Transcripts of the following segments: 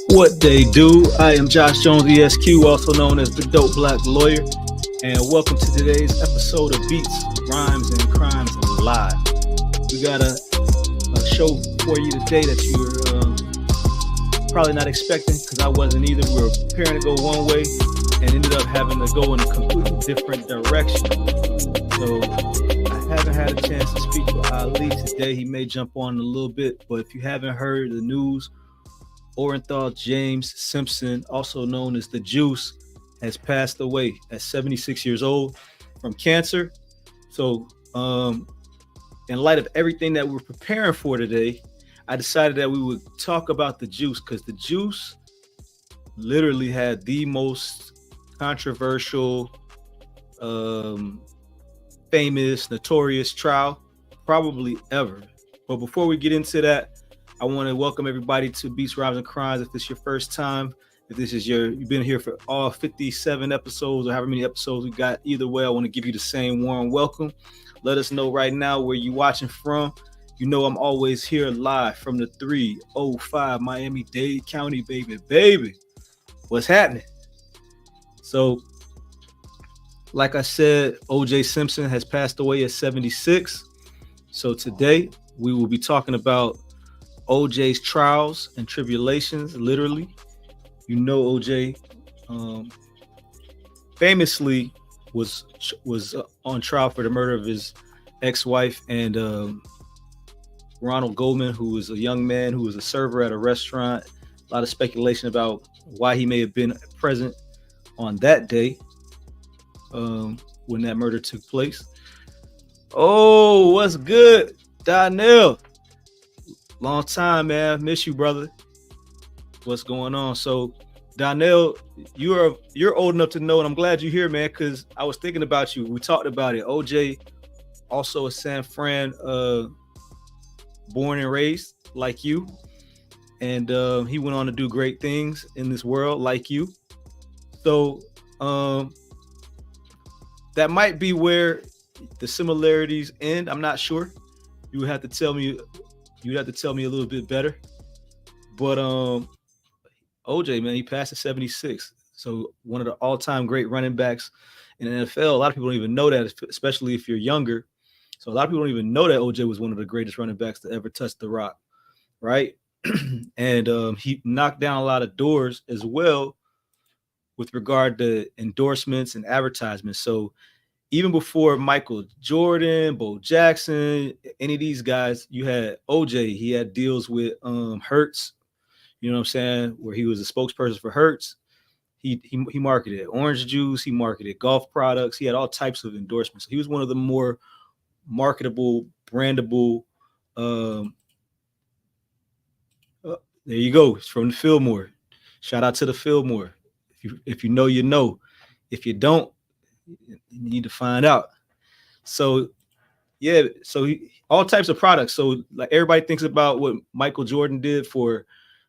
What they do. I am Josh Jones, ESQ, also known as the Dope Black Lawyer, and welcome to today's episode of Beats, Rhymes, and Crimes Live. We got a show for you today that you're probably not expecting, because I wasn't either. We were preparing to go one way and ended up having to go in a completely different direction. So I haven't had a chance to speak with Ali today. He may jump on in a little bit, but if you haven't heard the news, Orenthal James Simpson, also known as the Juice, has passed away at 76 years old from cancer. So in light of everything that we're preparing for today, I decided that we would talk about the Juice, because the Juice literally had the most controversial, famous, notorious trial probably ever. But before we get into that, I want to welcome everybody to Beats, Rhymes, and Crimes. If this is your first time, if this is you've been here for all 57 episodes or however many episodes we got, either way, I want to give you the same warm welcome. Let us know right now where you're watching from. You know I'm always here live from the 305 Miami-Dade County, baby. What's happening? So, like I said, O.J. Simpson has passed away at 76. So today we will be talking about OJ's trials and tribulations, literally. You know, OJ famously was on trial for the murder of his ex-wife and Ronald Goldman, who was a young man who was a server at a restaurant. A lot of speculation about why he may have been present on that day when that murder took place. Oh, what's good, Donnell? Long time, man. Miss you, brother. What's going on? So, Donnell, you're old enough to know, and I'm glad you're here, man, because I was thinking about you. We talked about it. OJ, also a San Fran, born and raised like you, and he went on to do great things in this world like you. So, that might be where the similarities end. I'm not sure. You would have to tell me. You'd have to tell me a little bit better. But OJ, man, he passed at 76. So one of the all-time great running backs in the NFL. A lot of people don't even know that, especially if you're younger. So a lot of people don't even know that OJ was one of the greatest running backs to ever touch the rock, right? And he knocked down a lot of doors as well with regard to endorsements and advertisements. So even before Michael Jordan, Bo Jackson, any of these guys, you had OJ. He had deals with Hertz, you know what I'm saying, where he was a spokesperson for Hertz. He marketed orange juice. He marketed golf products. He had all types of endorsements. He was one of the more marketable, brandable. There you go. It's from the Fillmore. Shout out to the Fillmore. If you know, you know. If you don't, you need to find out. So yeah, so all types of products. So like everybody thinks about what Michael Jordan did for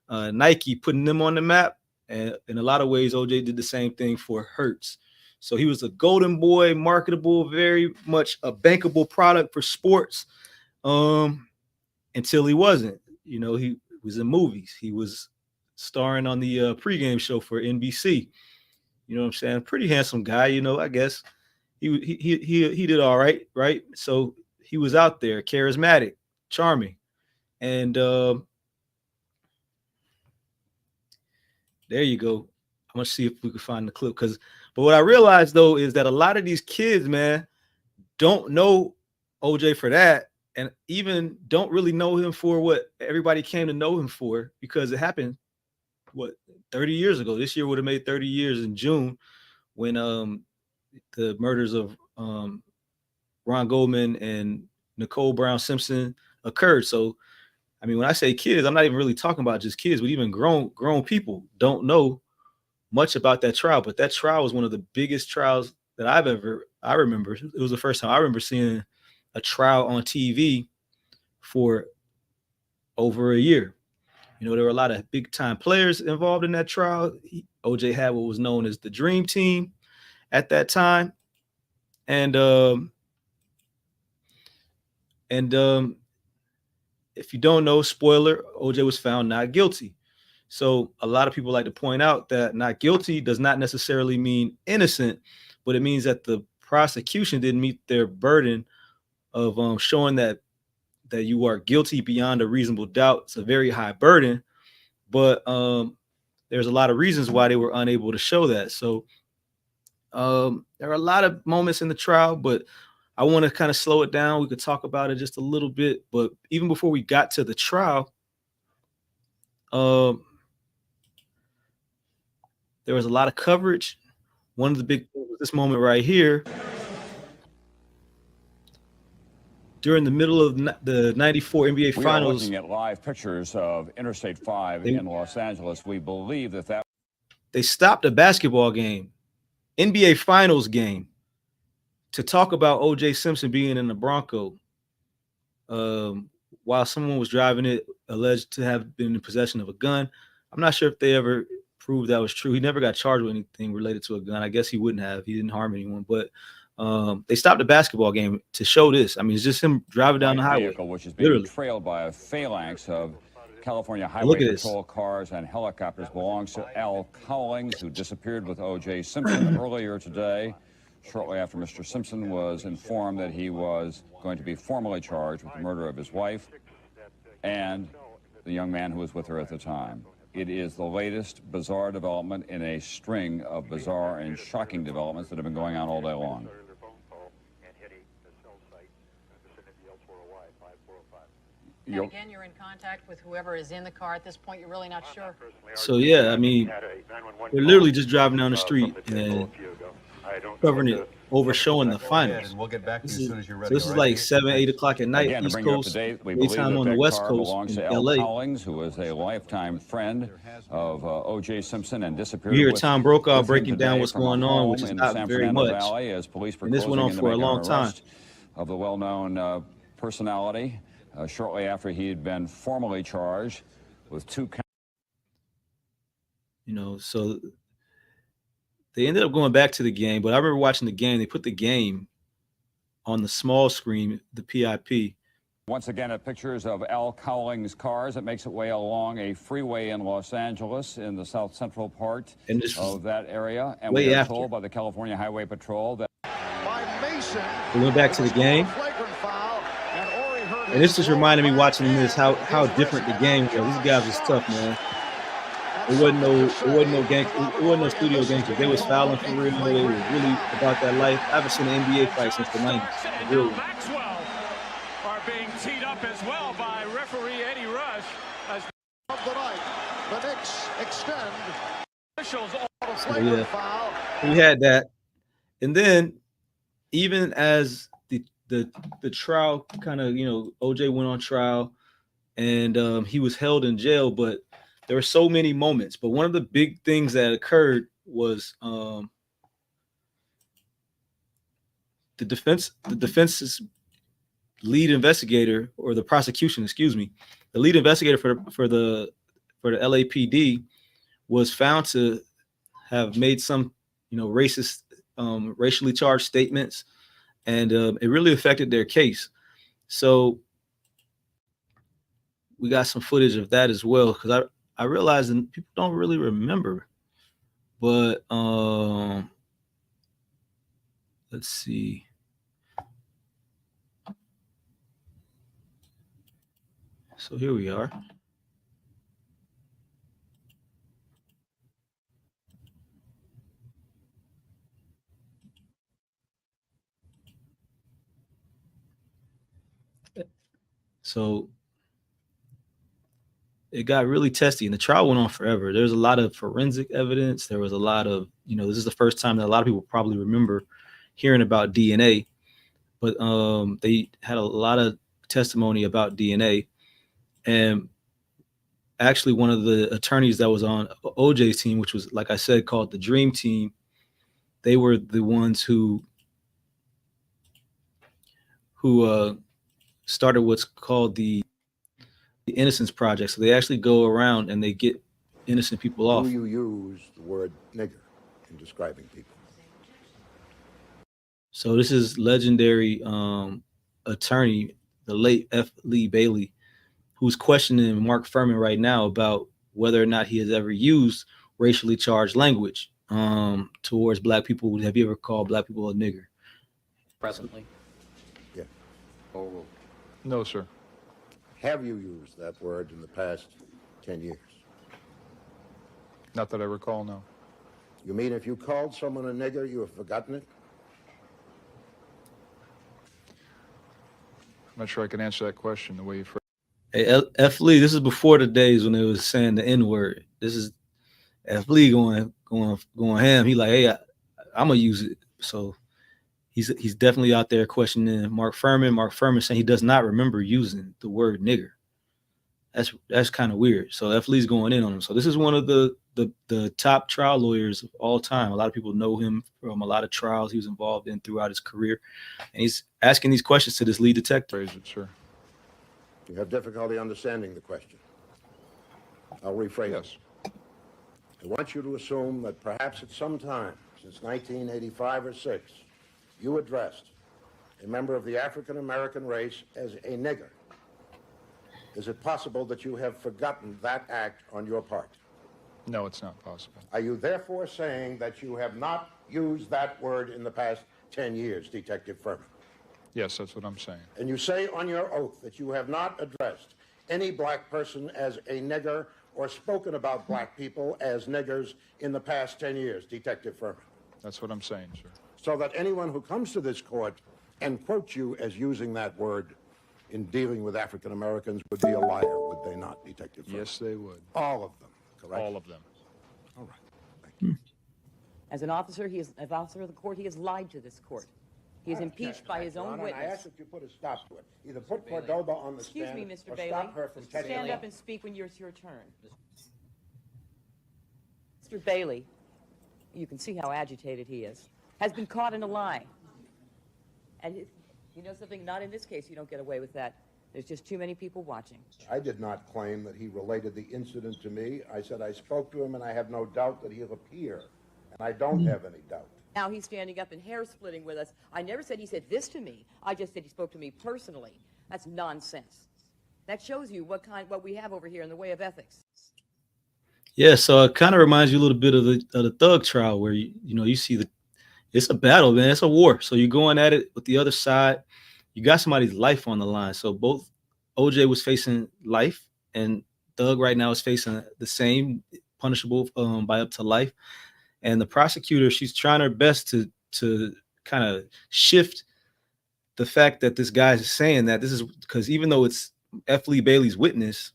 Nike, putting them on the map, and in a lot of ways OJ did the same thing for Hertz. So he was a golden boy, marketable, very much a bankable product for sports, until he wasn't. You know, he was in movies. He was starring on the pregame show for NBC. You know what I'm saying? Pretty handsome guy, you know, I guess. He did all right, right? So he was out there, charismatic, charming. And there you go. I'm going to see if we can find the clip. But what I realized, though, is that a lot of these kids, man, don't know OJ for that, and even don't really know him for what everybody came to know him for, because it happened, 30 years ago. This year would have made 30 years in June, when the murders of Ron Goldman and Nicole Brown Simpson occurred. So, I mean, when I say kids, I'm not even really talking about just kids, but even grown people don't know much about that trial. But that trial was one of the biggest trials that I remember. It was the first time I remember seeing a trial on TV for over a year. You know, there were a lot of big time players involved in that trial. OJ had what was known as the Dream Team at that time. And if you don't know, spoiler, OJ was found not guilty. So a lot of people like to point out that not guilty does not necessarily mean innocent, but it means that the prosecution didn't meet their burden of showing that you are guilty beyond a reasonable doubt. It's a very high burden, but there's a lot of reasons why they were unable to show that. So there are a lot of moments in the trial, but I want to kind of slow it down. We could talk about it just a little bit, but even before we got to the trial, there was a lot of coverage. One of the big things was this moment right here. During the middle of the 94 NBA we Finals. We are looking at live pictures of Interstate 5 in Los Angeles. We believe that they stopped a basketball game, NBA Finals game, to talk about O.J. Simpson being in the Bronco while someone was driving it, alleged to have been in possession of a gun. I'm not sure if they ever proved that was true. He never got charged with anything related to a gun. I guess he wouldn't have. He didn't harm anyone, but they stopped a basketball game to show this. I mean, it's just him driving down the highway, vehicle, which is being literally trailed by a phalanx of California Highway Patrol cars and helicopters. Belongs to Al Collins, who disappeared with O.J. Simpson earlier today, shortly after Mr. Simpson was informed that he was going to be formally charged with the murder of his wife and the young man who was with her at the time. It is the latest bizarre development in a string of bizarre and shocking developments that have been going on all day long. And again, you're in contact with whoever is in the car at this point. You're really not sure. So yeah, I mean, they're literally just driving down the street and covering it, overshowing the finals. We'll get back to you as soon as you're ready. So this is like 7, 8 o'clock at night, Again, East to bring Coast, you up to date, we believe daytime that on the that West car Coast belongs in to Al LA. Collins, who is a lifetime friend of O.J. Simpson and disappeared. You hear Tom Brokaw breaking today down what's from a going on, home which is in not San very Fernando much. Valley, as police were And this went on closing for a in to make long an time. arrest of the well-known personality shortly after he had been formally charged with 2 counts. You know, so they ended up going back to the game, but I remember watching the game. They put the game on the small screen, the PIP. Once again, pictures of Al Collins' cars. It makes its way along a freeway in Los Angeles in the south central part of that area. And we are told by the California Highway Patrol that we went back to the game. And this just reminded me watching this how different the game was. These guys was tough, man. It wasn't no gang, it wasn't no studio gangsters. They was fouling for real. They were really about that life. I haven't seen an NBA fight since the 90s. Really. Maxwell are being teed up as well by referee Eddie Rush. As of the night, the Knicks extend. Officials So, yeah, we had that, and then even as the trial kind of, you know, OJ went on trial, and he was held in jail, but there were so many moments. But one of the big things that occurred was the defense's lead investigator, or the prosecution, excuse me, the lead investigator for the LAPD was found to have made some, you know, racist, racially charged statements, and it really affected their case. So we got some footage of that as well, because I realized that people don't really remember, but let's see. So here we are. So it got really testy, and the trial went on forever. There's a lot of forensic evidence. There was a lot of, you know, this is the first time that a lot of people probably remember hearing about DNA, but they had a lot of testimony about DNA. And actually, one of the attorneys that was on OJ's team, which was, like I said, called the Dream Team, they were the ones who started what's called the Innocence Project. So they actually go around and they get innocent people off. Do you use the word nigger in describing people? So this is legendary attorney, the late F. Lee Bailey, who's questioning Mark Furman right now about whether or not he has ever used racially charged language towards black people. Have you ever called black people a nigger? Presently? Yeah. Oh, No, sir. Have you used that word in the past 10 years? Not that I recall, no. You mean if you called someone a nigger, you have forgotten it? I'm not sure I can answer that question the way you phrased Hey, F. Lee, this is before the days when they was saying the N word. This is F. Lee going ham. He like, hey, I'm gonna use it. So he's definitely out there questioning Mark Furman. Mark Furman saying he does not remember using the word nigger. That's kind of weird. So F. Lee's going in on him. So this is one of the top trial lawyers of all time. A lot of people know him from a lot of trials he was involved in throughout his career, and he's asking these questions to this lead detective. it, sir. You have difficulty understanding the question. I'll rephrase Yes. it. I want you to assume that perhaps at some time since 1985 or 6, you addressed a member of the African American race as a nigger. Is it possible that you have forgotten that act on your part? No, it's not possible. Are you therefore saying that you have not used that word in the past 10 years, Detective Furman? Yes, that's what I'm saying. And you say on your oath that you have not addressed any black person as a nigger or spoken about black people as niggers in the past 10 years, Detective Furman? That's what I'm saying, sir. So that anyone who comes to this court and quotes you as using that word in dealing with African Americans would be a liar, would they not, Detective Furman? Yes, they would. All of them, correct? All of them. All right. Thank you. As an officer, as officer of the court, he has lied to this court. He is impeached by his own Your Honor, I witness. ask that you put a stop to it. Either put Cordoba on the Excuse stand me, Mr. or Bailey. stop her from catching Stand up. up and speak when it's your turn. Mr. Bailey, you can see how agitated he is, has been caught in a lie. And you know something? Not in this case. You don't get away with that. There's just too many people watching. I did not claim that he related the incident to me. I said I spoke to him and I have no doubt that he'll appear. And I don't have any doubt. Now he's standing up and hair-splitting with us. I never said he said this to me. I just said he spoke to me personally. That's nonsense. That shows you what we have over here in the way of ethics. Yeah, so it kind of reminds you a little bit of the Thug trial where you see it's a battle, man. It's a war. So you're going at it with the other side. You got somebody's life on the line. So both OJ was facing life, and Thug right now is facing the same, punishable by up to life. And the prosecutor, she's trying her best to kind of shift the fact that this guy is saying that this is because even though it's F. Lee Bailey's witness,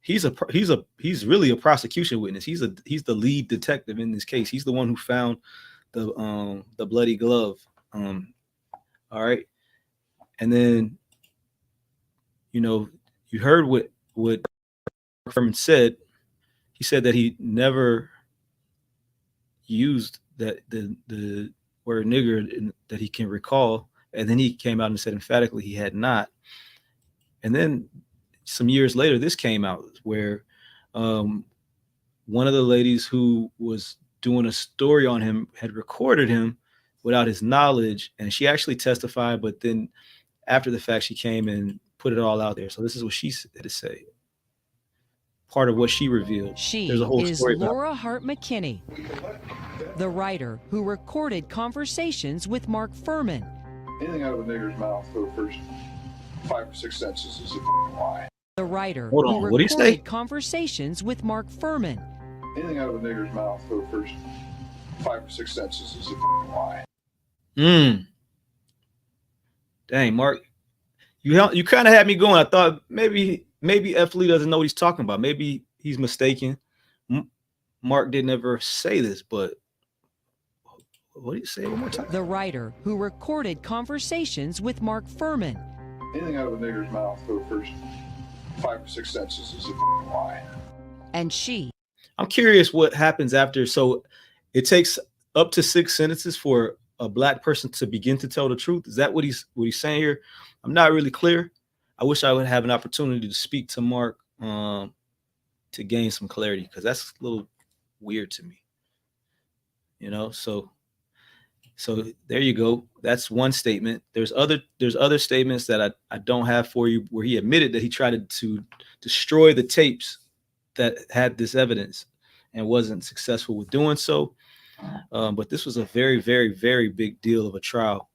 he's really a prosecution witness. He's the lead detective in this case. He's the one who found the bloody glove. All right. And then, you heard what Furman said. He said that he never used the word nigger that he can recall. And then he came out and said emphatically he had not. And then some years later, this came out where one of the ladies who was doing a story on him had recorded him without his knowledge. And she actually testified, but then after the fact, she came and put it all out there. So this is what she had to say. Part of what she revealed. She There's a whole is story Laura Hart McKinney, the writer who recorded conversations with Mark Furman. Anything out of a nigger's mouth for the first 5 or 6 sentences is a lie. The writer Hold who on, what'd he say? recorded conversations with Mark Furman. Anything out of a nigger's mouth for the first 5 or 6 sentences is a lie. Dang, Mark, you kind of had me going. I thought maybe F. Lee doesn't know what he's talking about. Maybe he's mistaken. Mark didn't ever say this, but what did he say one more time? The writer who recorded conversations with Mark Furman. Anything out of a nigger's mouth for the first 5 or 6 sentences is a lie. And she. I'm curious what happens after. So it takes up to 6 sentences for a black person to begin to tell the truth. Is that what he's saying here? I'm not really clear. I wish I would have an opportunity to speak to Mark to gain some clarity, because that's a little weird to me. So So there you go. That's one statement. There's other statements that I don't have for you where he admitted that he tried to destroy the tapes that had this evidence and wasn't successful with doing so. But this was a very, very, very big deal of a trial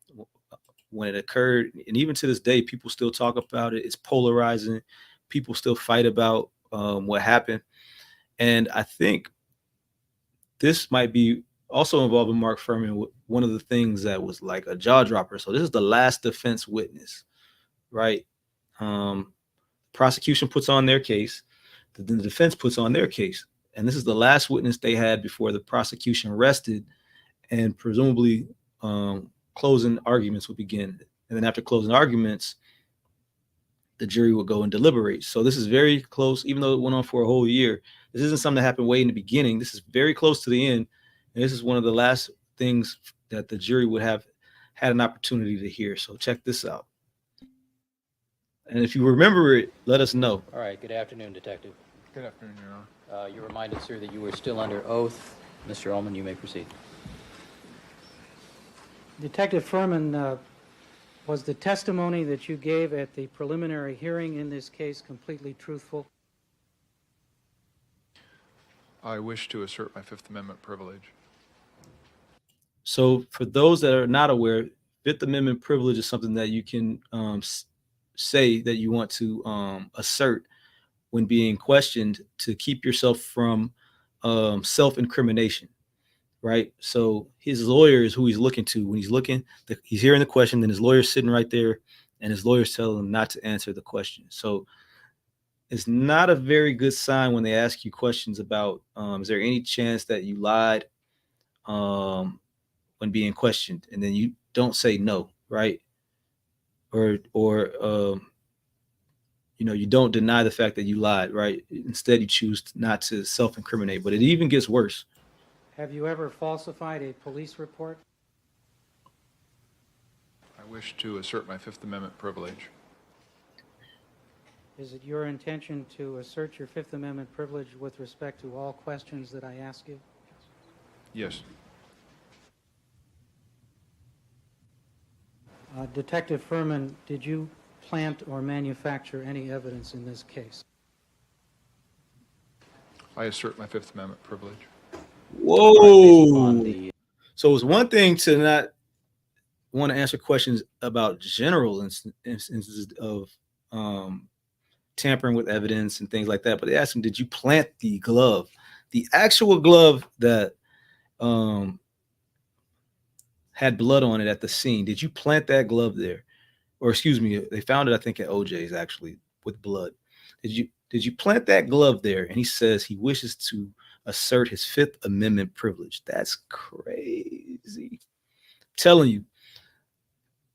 when it occurred. And even to this day, people still talk about it. It's polarizing. People still fight about what happened. And I think this might be also involving Mark Furman. One of the things that was like a jaw dropper. So this is the last defense witness, right? Prosecution puts on their case. The defense puts on their case. And this is the last witness they had before the prosecution rested, and presumably closing arguments would begin. And then after closing arguments, the jury would go and deliberate. So this is very close, even though it went on for a whole year. This isn't something that happened way in the beginning. This is very close to the end. And this is one of the last things that the jury would have had an opportunity to hear. So check this out. And if you remember it, let us know. All right. Good afternoon, Detective. Good afternoon, Your Honor. You're reminded, sir, that you are still under oath. Mr. Ullman, you may proceed. Detective Furman, was the testimony that you gave at the preliminary hearing in this case completely truthful? I wish to assert my Fifth Amendment privilege. So for those that are not aware, Fifth Amendment privilege is something that you can say that you want to assert when being questioned to keep yourself from self-incrimination, right? So his lawyer is who he's looking to. When he's looking, he's hearing the question, then his lawyer's sitting right there, and his lawyer's telling him not to answer the question. So it's not a very good sign when they ask you questions about, is there any chance that you lied when being questioned? And then you don't say no, right? Or you don't deny the fact that you lied, right? Instead, you choose not to self-incriminate. But it even gets worse. Have you ever falsified a police report? I wish to assert my Fifth Amendment privilege. Is it your intention to assert your Fifth Amendment privilege with respect to all questions that I ask you? Yes. Detective Furman, did you plant or manufacture any evidence in this case? I assert my Fifth Amendment privilege. Whoa. So it's one thing to not want to answer questions about general instances of tampering with evidence and things like that, but they asked him, did you plant the glove? The actual glove that had blood on it at the scene. Did you plant that glove there? Or excuse me, they found it, I think, at OJ's actually with blood. Did you plant that glove there? And he says he wishes to assert his Fifth Amendment privilege. That's crazy. I'm telling you,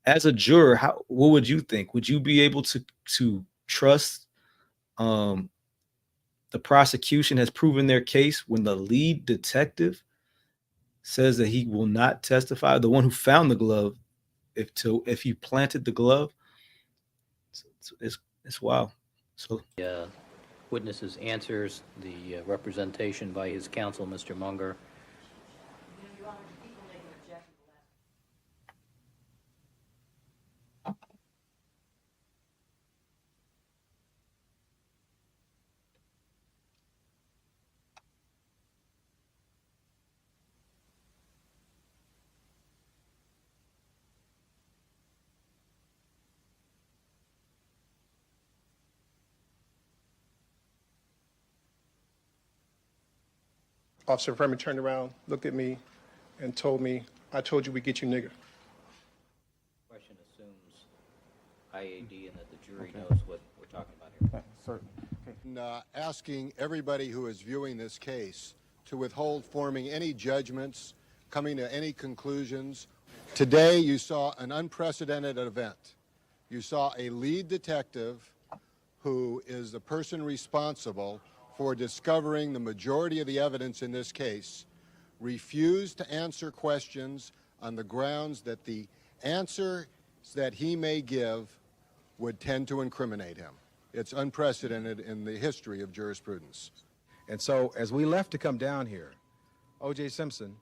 as a juror, what would you think? Would you be able to trust the prosecution has proven their case when the lead detective says that he will not testify, the one who found the glove, if he planted the glove? It's wild. So Witnesses' answers, the representation by his counsel, Mr. Munger. Officer Furman turned around, looked at me, and told me, I told you we'd get you, nigger. Question assumes IAD and that the jury knows what we're talking about here. Certainly. Asking everybody who is viewing this case to withhold forming any judgments, coming to any conclusions. Today, you saw an unprecedented event. You saw a lead detective who is the person responsible for discovering the majority of the evidence in this case, refused to answer questions on the grounds that the answers that he may give would tend to incriminate him. It's unprecedented in the history of jurisprudence. And so as we left to come down here, O.J. Simpson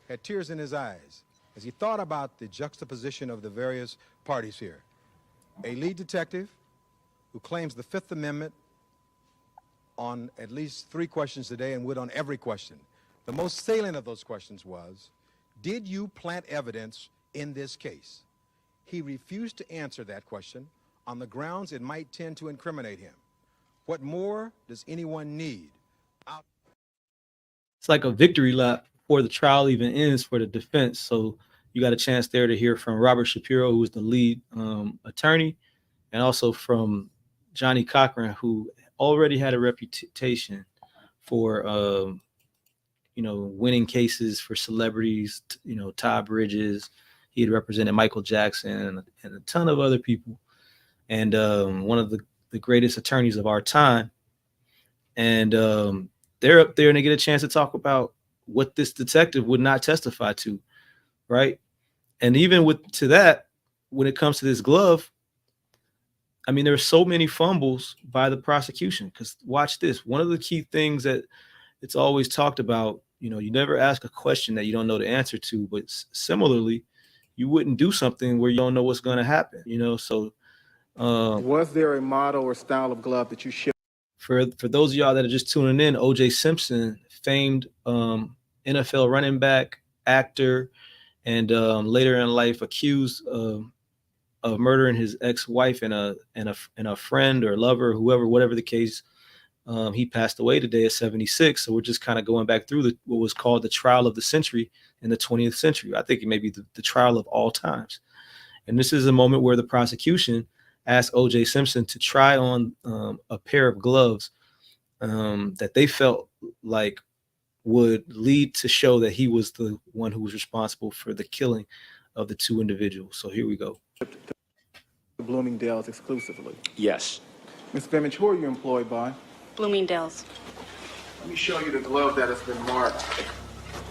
had tears in his eyes as he thought about the juxtaposition of the various parties here. A lead detective who claims the Fifth Amendment on at least 3 questions today and would on every question. The most salient of those questions was, did you plant evidence in this case? He refused to answer that question on the grounds it might tend to incriminate him. What more does anyone need? It's like a victory lap before the trial even ends for the defense. So you got a chance there to hear from Robert Shapiro, who was the lead attorney, and also from Johnny Cochran, who already had a reputation for, winning cases for celebrities, Todd Bridges. He had represented Michael Jackson and a ton of other people. And one of the greatest attorneys of our time. And they're up there and they get a chance to talk about what this detective would not testify to, right? And even to that, when it comes to this glove, I mean, there are so many fumbles by the prosecution, because watch this. One of the key things that it's always talked about, you never ask a question that you don't know the answer to, but similarly, you wouldn't do something where you don't know what's going to happen, so was there a model or style of glove that you shipped? For those of y'all that are just tuning in, O.J. Simpson, famed NFL running back, actor, and later in life accused of murdering his ex-wife and a friend or lover, whatever the case. He passed away today at 76. So we're just kind of going back through what was called the trial of the century in the 20th century. I think it may be the trial of all times. And this is a moment where the prosecution asked O.J. Simpson to try on a pair of gloves that they felt like would lead to show that he was the one who was responsible for the killing of the 2 individuals. So here we go. The Bloomingdale's exclusively? Yes. Ms. Bimage, who are you employed by? Bloomingdale's. Let me show you the glove that has been marked.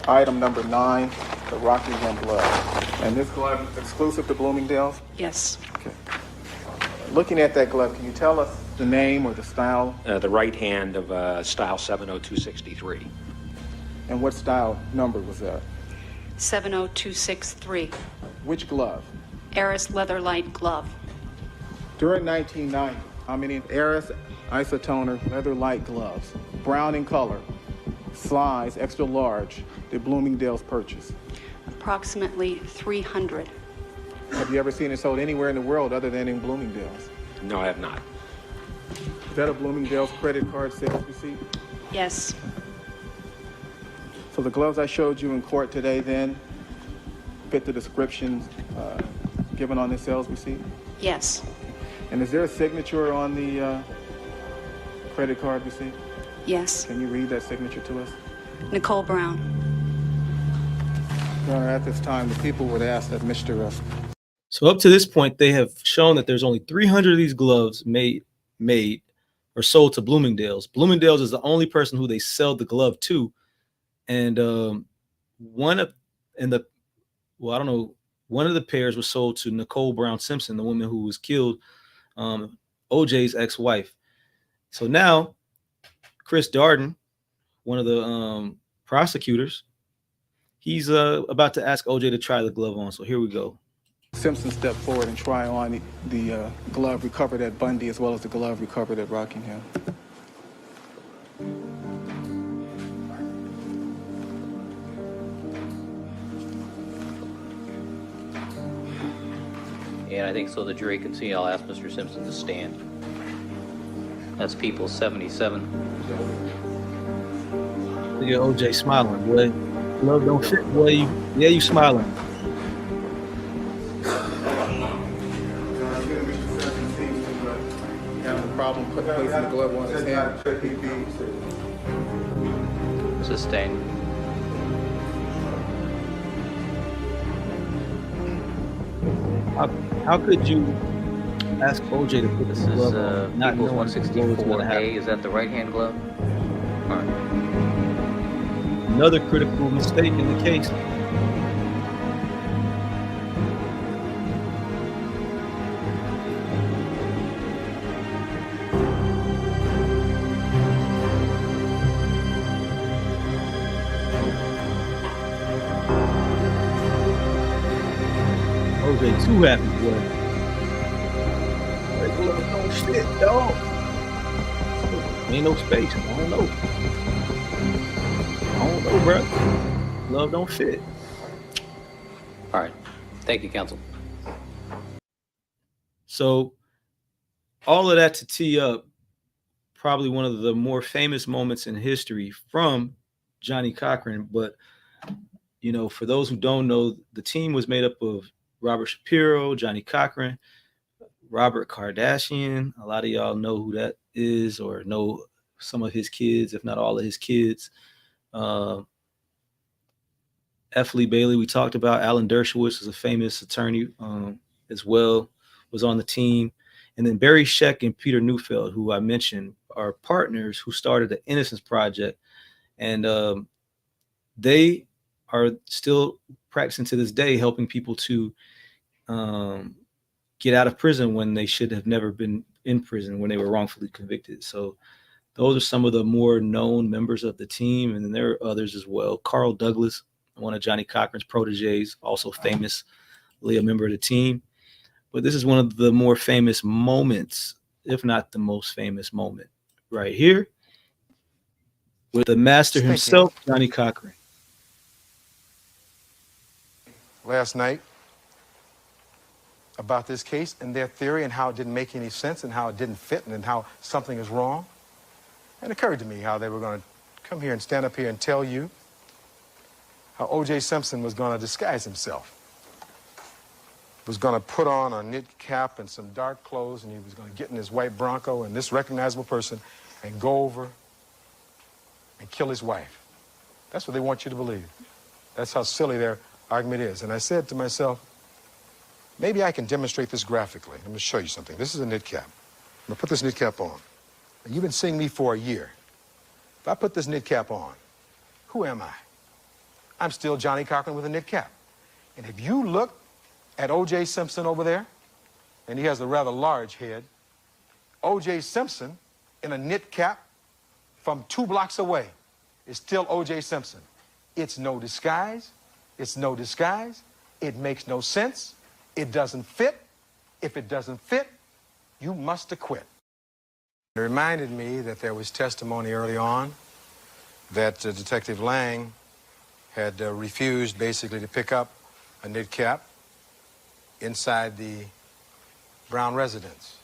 Item number 9, the Rockingham glove. And this glove is exclusive to Bloomingdale's? Yes. Okay. Looking at that glove, can you tell us the name or the style? The right hand of style 70263. And what style number was that? 70263. Which glove? Eris Leather Light Glove. During 1990, how many Eris Isotoner Leather Light gloves, brown in color, size extra large, did Bloomingdale's purchase? Approximately 300. Have you ever seen it sold anywhere in the world other than in Bloomingdale's? No, I have not. Is that a Bloomingdale's credit card sales receipt? Yes. So the gloves I showed you in court today then fit the descriptions given on this sales receipt? Yes. And is there a signature on the credit card receipt? Yes. Can you read that signature to us? Nicole Brown. Your Honor, at this time, the people would ask that Mr. So up to this point, they have shown that there's only 300 of these gloves made or sold to Bloomingdale's. Bloomingdale's is the only person who they sell the glove to. And one of the pairs was sold to Nicole Brown Simpson, the woman who was killed, OJ's ex-wife. So now Chris Darden, one of the prosecutors, he's about to ask OJ to try the glove on. So here we go. Simpson stepped forward and try on the glove recovered at Bundy as well as the glove recovered at Rockingham. And I think so the jury can see, I'll ask Mr. Simpson to stand. That's People 77. Look at OJ smiling, boy. Love don't fit, boy. You smiling. Having a problem placing the glove on his hand. Sustained. How could you ask OJ to put this glove on? Not People's knowing 164A. Is that the right hand glove? All right. Another critical mistake in the case. OJ too happy, boy. Like, glove don't fit, dog. Ain't no space. I don't know, bro. Glove don't fit. All right. Thank you, counsel. So all of that to tee up probably one of the more famous moments in history from Johnnie Cochran. But, you know, for those who don't know, the team was made up of Robert Shapiro, Johnnie Cochran, Robert Kardashian. A lot of y'all know who that is or know some of his kids, if not all of his kids. F. Lee Bailey, we talked about. Alan Dershowitz is a famous attorney as well, was on the team. And then Barry Scheck and Peter Neufeld, who I mentioned, are partners who started the Innocence Project. And they are still practicing to this day, helping people to get out of prison when they should have never been in prison, when they were wrongfully convicted. So those are some of the more known members of the team. And then there are others as well. Carl Douglas, one of Johnnie Cochran's proteges, also famously a member of the team. But this is one of the more famous moments, if not the most famous moment, right here with the master himself, Johnnie Cochran. Last night about this case and their theory and how it didn't make any sense and how it didn't fit and how something is wrong. And it occurred to me how they were going to come here and stand up here and tell you how O.J. Simpson was going to disguise himself. Was going to put on a knit cap and some dark clothes, and he was going to get in his white Bronco and this recognizable person and go over and kill his wife. That's what they want you to believe. That's how silly their argument is. And I said to myself, maybe I can demonstrate this graphically. Let me show you something. This is a knit cap. I'm going to put this knit cap on. Now, you've been seeing me for a year. If I put this knit cap on, who am I? I'm still Johnnie Cochran with a knit cap. And if you look at O.J. Simpson over there, and he has a rather large head, O.J. Simpson in a knit cap from 2 blocks away is still O.J. Simpson. It's no disguise. It's no disguise. It makes no sense. It doesn't fit. If it doesn't fit, you must acquit. It reminded me that there was testimony early on that Detective Lang had refused basically to pick up a knit cap inside the Brown residence.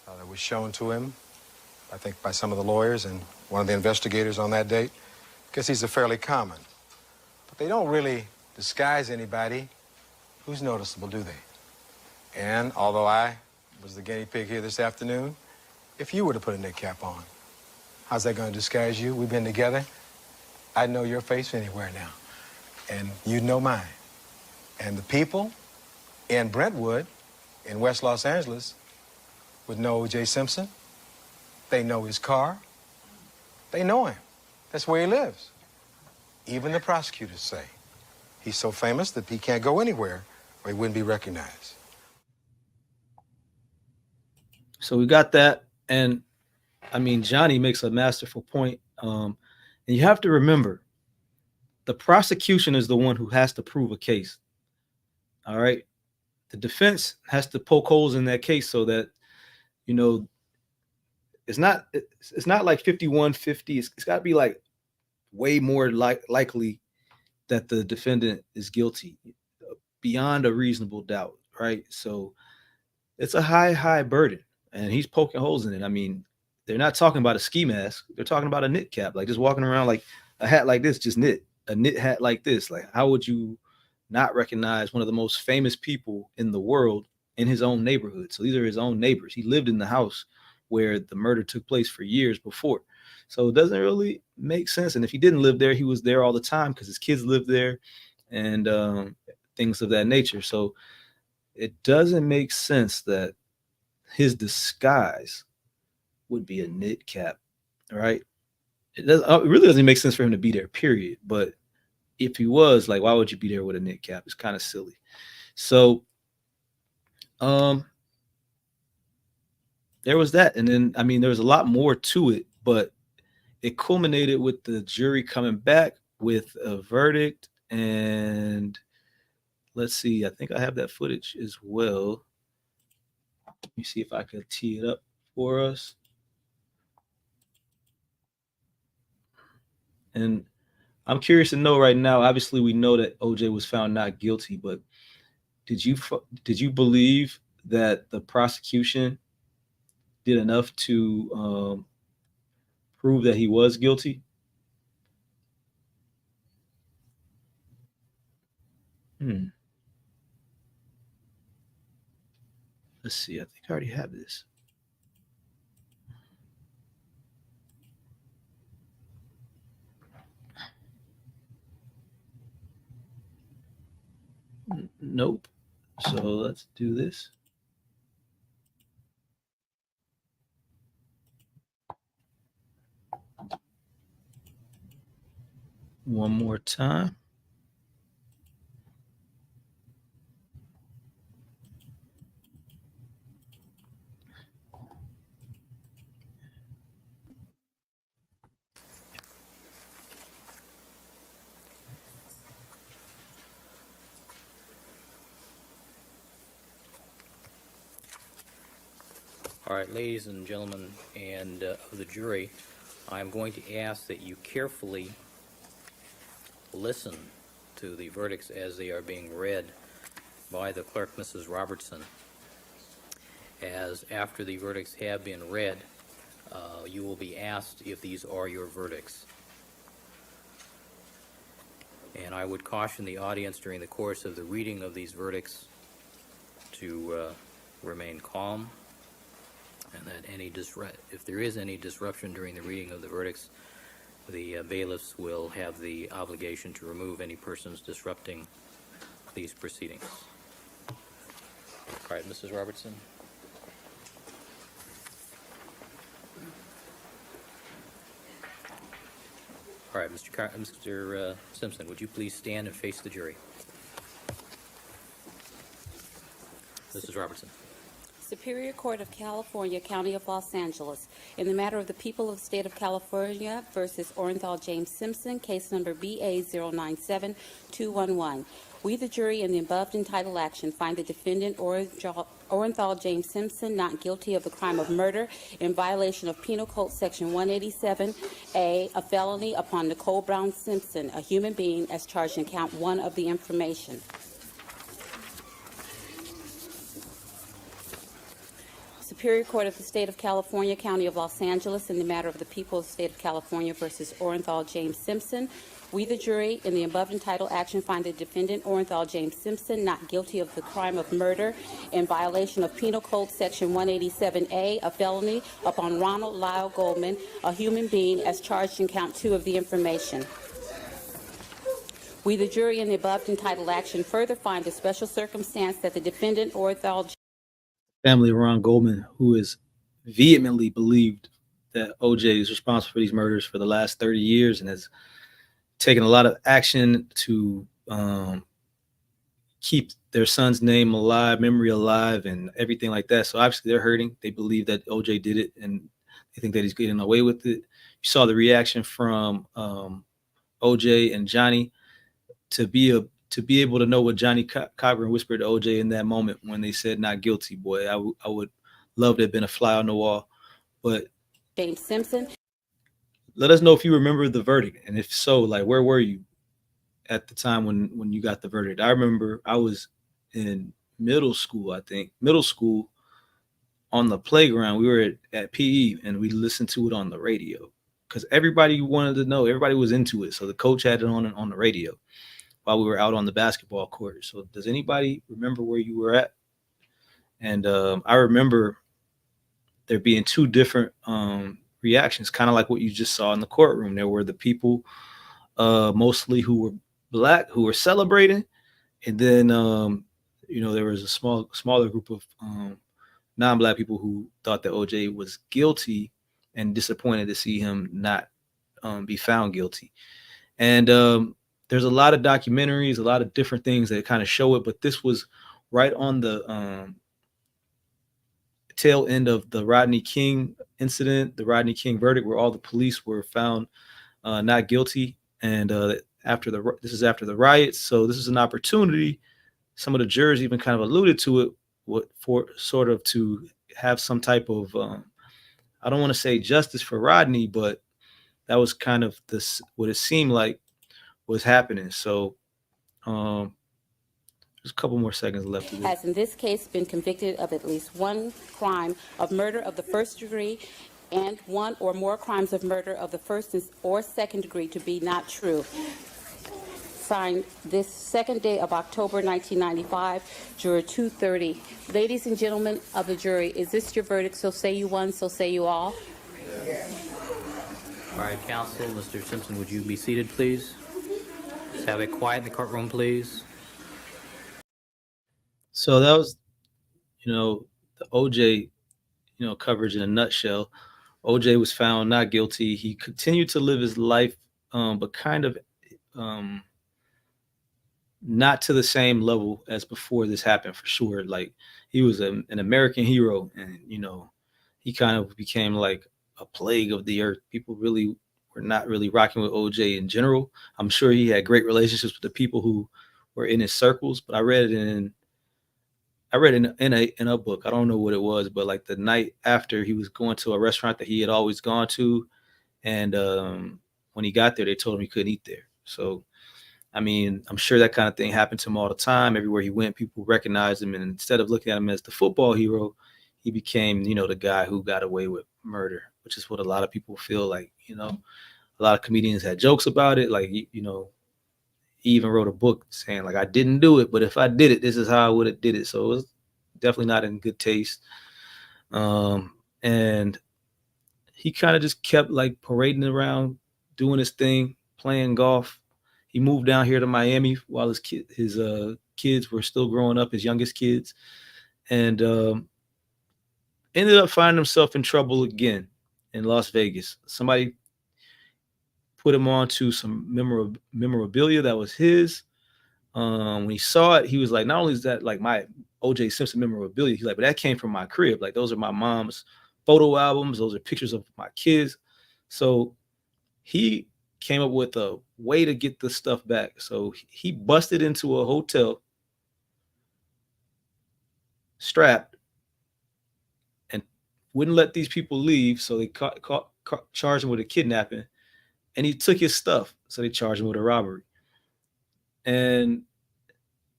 That was shown to him, I think, by some of the lawyers and one of the investigators on that date, because these are fairly common. But they don't really disguise anybody who's noticeable, do they? And although I was the guinea pig here this afternoon, if you were to put a knit cap on, how's that going to disguise you? We've been together. I'd know your face anywhere now, and you'd know mine. And the people in Brentwood, in West Los Angeles, would know O.J. Simpson. They know his car. They know him. That's where he lives. Even the prosecutors say he's so famous that he can't go anywhere where he wouldn't be recognized. So we got that. And I mean, Johnny makes a masterful point. And you have to remember, the prosecution is the one who has to prove a case. All right. The defense has to poke holes in that case so that, you know, it's not like 51-50. It's got to be like way more likely that the defendant is guilty beyond a reasonable doubt. Right. So it's a high burden, and he's poking holes in it. I mean, they're not talking about a ski mask. They're talking about a knit cap, like just walking around like a hat like this, just knit, a knit hat like this. Like, how would you not recognize one of the most famous people in the world in his own neighborhood? So these are his own neighbors. He lived in the house where the murder took place for years before. So it doesn't really make sense. And if he didn't live there, he was there all the time because his kids lived there and things of that nature. So it doesn't make sense that his disguise would be a knit cap, right? It really doesn't make sense for him to be there, period. But if he was, like, why would you be there with a knit cap? It's kind of silly. So there was that. And then, I mean, there was a lot more to it, but it culminated with the jury coming back with a verdict. And let's see. I think I have that footage as well. Let me see if I can tee it up for us. And I'm curious to know right now. Obviously, we know that OJ was found not guilty, but did you believe that the prosecution did enough to prove that he was guilty? Let's see. I think I already have this. Nope. So let's do this. One more time. All right, ladies and gentlemen, and of the jury, I'm going to ask that you carefully listen to the verdicts as they are being read by the clerk, Mrs. Robertson. As after the verdicts have been read, you will be asked if these are your verdicts. And I would caution the audience during the course of the reading of these verdicts to remain calm, and that if there is any disruption during the reading of the verdicts, the bailiffs will have the obligation to remove any persons disrupting these proceedings. All right, Mrs. Robertson. All right, Mr. Simpson, would you please stand and face the jury? Mrs. Robertson. Superior Court of California, County of Los Angeles, in the matter of the people of the state of California versus Orenthal James Simpson, case number BA097211. We, the jury, in the above entitled action, find the defendant Orenthal James Simpson not guilty of the crime of murder in violation of Penal Code Section 187A, a felony upon Nicole Brown Simpson, a human being, as charged in count 1 of the information. Superior Court of the State of California, County of Los Angeles, in the matter of the people of the State of California versus Orenthal James Simpson. We, the jury, in the above entitled action, find the defendant Orenthal James Simpson not guilty of the crime of murder in violation of Penal Code Section 187A, a felony upon Ronald Lyle Goldman, a human being, as charged in count 2 of the information. We, the jury, in the above entitled action, further find the special circumstance that the defendant Orenthal family of Ron Goldman, who is vehemently believed that OJ is responsible for these murders for the last 30 years and has taken a lot of action to keep their son's name alive, memory alive, and everything like that. So obviously they're hurting. They believe that OJ did it, and they think that he's getting away with it. You saw the reaction from OJ and Johnny to be able to know what Johnny Cochran whispered to OJ in that moment when they said not guilty. Boy, I would love to have been a fly on the wall. But James Simpson, let us know if you remember the verdict, and if so, like, where were you at the time when you got the verdict? I remember I was in middle school, I think. Middle school, on the playground. We were at PE, and we listened to it on the radio because everybody wanted to know. Everybody was into it, so the coach had it on the radio while we were out on the basketball court. So does anybody remember where you were at? And I remember there being two different reactions, kind of like what you just saw in the courtroom. There were the people mostly who were Black, who were celebrating. And then, there was a smaller group of non-Black people who thought that OJ was guilty and disappointed to see him not be found guilty. And there's a lot of documentaries, a lot of different things that kind of show it, but this was right on the tail end of the Rodney King incident, the Rodney King verdict, where all the police were found not guilty. And this is after the riots. So this is an opportunity some of the jurors even kind of alluded to it, what for sort of to have some type of I don't want to say justice for Rodney, but that was kind of this what it seemed like was happening. So there's a couple more seconds left to this. Has in this case been convicted of at least one crime of murder of the first degree and one or more crimes of murder of the first or second degree to be not true. Signed this second day of October 1995, Juror 230. Ladies and gentlemen of the jury, is this your verdict? So say you one, so say you all. All right, counsel, Mr. Simpson, would you be seated, please? Let's have it quiet in the courtroom, please. So that was, the OJ, coverage in a nutshell. OJ was found not guilty. He continued to live his life, but kind of not to the same level as before this happened, for sure. Like, he was an American hero, and he kind of became like a plague of the earth. People really were not really rocking with OJ in general. I'm sure he had great relationships with the people who were in his circles, but I read in a book. I don't know what it was, but like the night after, he was going to a restaurant that he had always gone to, and when he got there, they told him he couldn't eat there. So, I mean, I'm sure that kind of thing happened to him all the time. Everywhere he went, people recognized him, and instead of looking at him as the football hero, he became, the guy who got away with murder, which is what a lot of people feel like. A lot of comedians had jokes about it, like he even wrote a book saying like, I didn't do it, but if I did it, this is how I would have did it. So it was definitely not in good taste. And he kind of just kept like parading around, doing his thing, playing golf. He moved down here to Miami while his kids were still growing up, his youngest kids, and ended up finding himself in trouble again in Las Vegas. Somebody put him on to some memorabilia that was his. When he saw it, he was like, not only is that like my O.J. Simpson memorabilia, he's like, but that came from my crib. Like, those are my mom's photo albums. Those are pictures of my kids. So he came up with a way to get the stuff back. So he busted into a hotel, strapped, and wouldn't let these people leave. So they charged him with a kidnapping, and he took his stuff. So they charged him with a robbery. And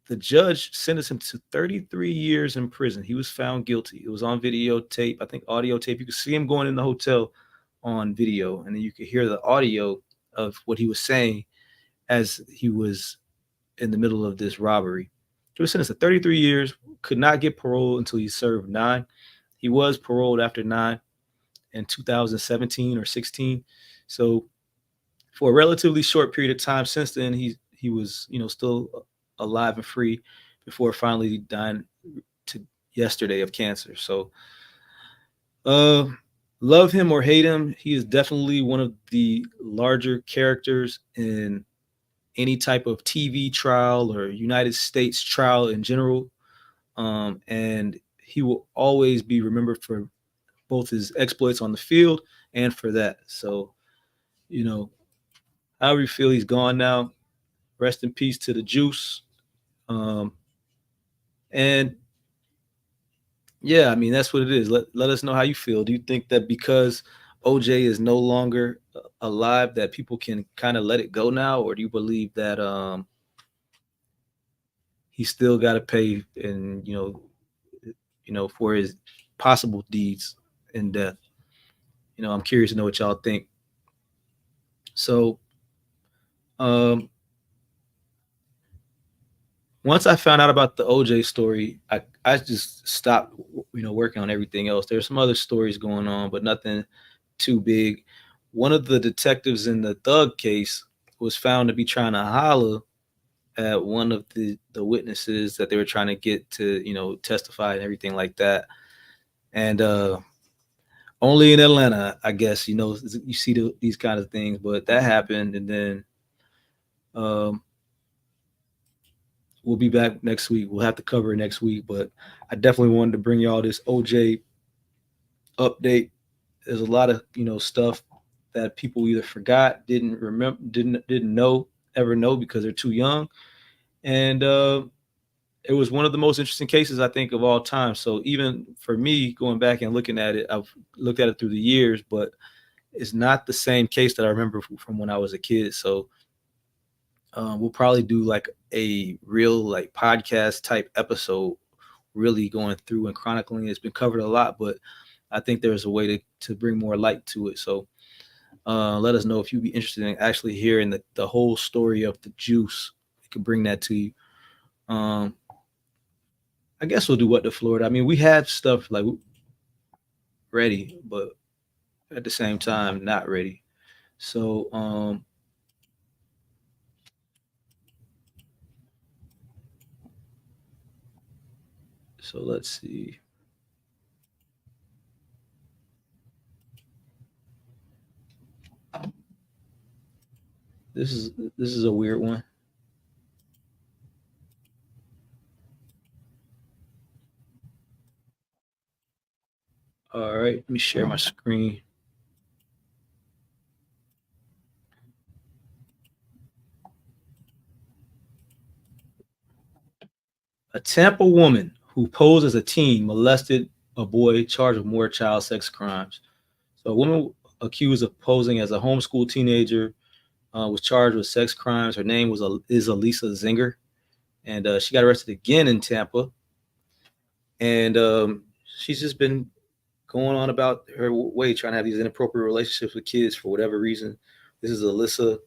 the judge sentenced him to 33 years in prison. He was found guilty. It was on videotape, I think audio tape. You could see him going in the hotel on video, and then you could hear the audio of what he was saying as he was in the middle of this robbery. He was sentenced to 33 years, could not get parole until he served 9. He was paroled after 9 in 2017 or 16. So for a relatively short period of time since then, he was, still alive and free before finally dying yesterday of cancer. So love him or hate him, he is definitely one of the larger characters in any type of TV trial or United States trial in general. And he will always be remembered for both his exploits on the field and for that. So, however you feel, he's gone now. Rest in peace to the Juice. And yeah, I mean, that's what it is. Let us know how you feel. Do you think that because OJ is no longer alive that people can kind of let it go now? Or do you believe that he still got to pay and, for his possible deeds in death? I'm curious to know what y'all think. So, once I found out about the OJ story, I just stopped, working on everything else. There's some other stories going on, but nothing too big. One of the detectives in the Thug case was found to be trying to holler at one of the witnesses that they were trying to get to, testify and everything like that. And only in Atlanta, I guess, you see these kind of things, but that happened. And then we'll be back next week. We'll have to cover it next week, but I definitely wanted to bring y'all this OJ update. There's a lot of, stuff that people either forgot, didn't remember, didn't ever know because they're too young. And it was one of the most interesting cases I think of all time. So even for me, going back and looking at it, I've looked at it through the years, but it's not the same case that I remember from when I was a kid. So we'll probably do like a real like podcast type episode, really going through and chronicling. It's been covered a lot, but I think there's a way to bring more light to it. So let us know if you'd be interested in actually hearing the whole story of the juice. We could bring that to you. I guess we'll do What the Florida. I mean, we have stuff like ready, but at the same time, not ready. So, let's see. This is a weird one. All right, let me share my screen. A Tampa woman who posed as a teen molested a boy charged with more child sex crimes. So a woman accused of posing as a homeschool teenager was charged with sex crimes. Her name is Elisa Zinger, and she got arrested again in Tampa. And she's just been going on about her way, trying to have these inappropriate relationships with kids for whatever reason. This is Alyssa.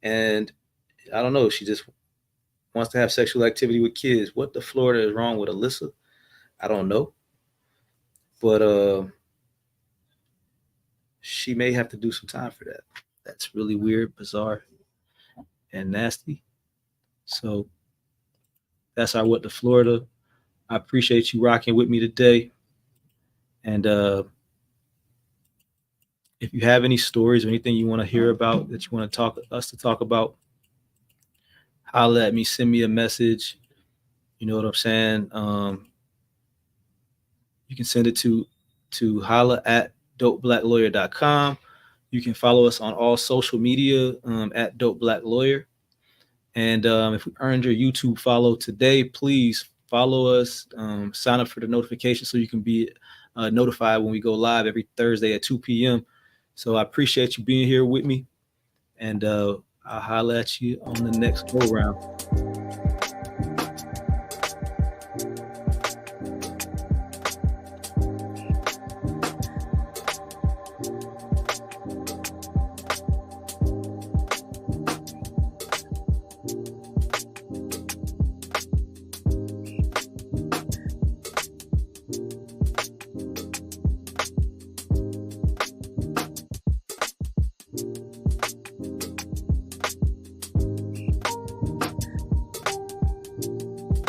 And I don't know, she just wants to have sexual activity with kids. What the Florida is wrong with Alyssa? I don't know. But she may have to do some time for that. That's really weird, bizarre, and nasty. So that's our What the Florida. I appreciate you rocking with me today. And if you have any stories or anything you want to hear about that you want to talk about, holla at me, send me a message. You know what I'm saying? You can send it to holla at dopeblacklawyer.com. You can follow us on all social media at dopeblacklawyer. And if we earned your YouTube follow today, please follow us, sign up for the notification so you can be notified when we go live every Thursday at 2 p.m. So I appreciate you being here with me, and I'll holla at you on the next go round.